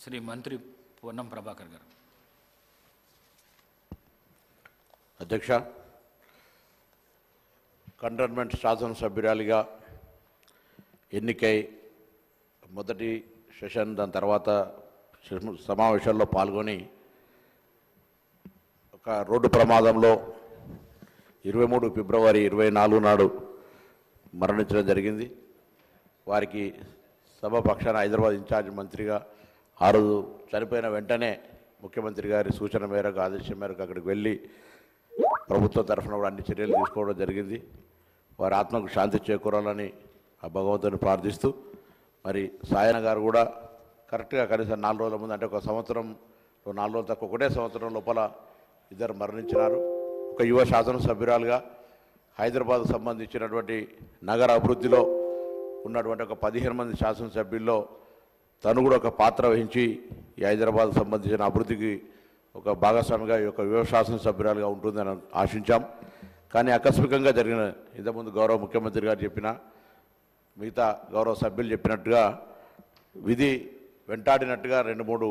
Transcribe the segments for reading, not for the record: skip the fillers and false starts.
శ్రీ మంత్రి పొన్నం ప్రభాకర్ గారు. అధ్యక్ష, కంటోన్మెంట్ శాసనసభ్యురాలిగా ఎన్నికై మొదటి సెషన్, దాని తర్వాత సమావేశాల్లో పాల్గొని ఒక రోడ్డు ప్రమాదంలో 23 ఫిబ్రవరి 24 నాడు మరణించడం జరిగింది. వారికి సభ పక్షాన హైదరాబాద్ ఇన్ఛార్జ్ మంత్రిగా ఆ రోజు చనిపోయిన వెంటనే ముఖ్యమంత్రి గారి సూచన మేరకు, ఆదేశం మేరకు అక్కడికి వెళ్ళి ప్రభుత్వం తరఫున కూడా అన్ని చర్యలు తీసుకోవడం జరిగింది. వారి ఆత్మకు శాంతి చేకూరాలని ఆ భగవంతుని ప్రార్థిస్తూ, మరి సాయన గారు కూడా కరెక్ట్గా కనీసం 4 రోజుల ముందు, అంటే ఒక సంవత్సరం 4 రోజులు తక్కువ, ఒకటే సంవత్సరం లోపల ఇద్దరు మరణించినారు. ఒక యువ శాసనసభ్యురాలుగా హైదరాబాద్ సంబంధించినటువంటి నగర అభివృద్ధిలో ఉన్నటువంటి ఒక 15 మంది శాసనసభ్యుల్లో తను కూడా ఒక పాత్ర వహించి ఈ హైదరాబాద్ సంబంధించిన అభివృద్ధికి ఒక భాగస్వామిగా ఈ యొక్క యువ శాసనసభ్యురాలుగా ఉంటుందని ఆశించాం. కానీ ఆకస్మికంగా జరిగిన, ఇంతకుముందు గౌరవ ముఖ్యమంత్రి గారు చెప్పిన, మిగతా గౌరవ సభ్యులు చెప్పినట్టుగా విధి వెంటాడినట్టుగా 2-3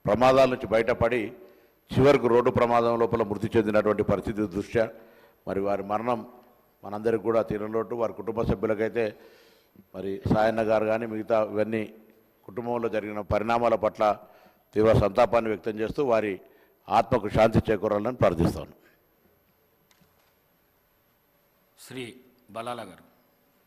ప్రమాదాల నుంచి బయటపడి చివరికి రోడ్డు ప్రమాదం లోపల మృతి చెందినటువంటి పరిస్థితి దృష్ట్యా మరి వారి మరణం మనందరికీ కూడా తీరలోటు. వారి కుటుంబ సభ్యులకైతే మరి సాయన్న గారు కానీ మిగతా ఇవన్నీ కుటుంబంలో జరిగిన పరిణామాల పట్ల తీవ్ర సంతాపాన్ని వ్యక్తం చేస్తూ వారి ఆత్మకు శాంతి చేకూరాలని ప్రార్థిస్తాను. శ్రీ బలాల గారు.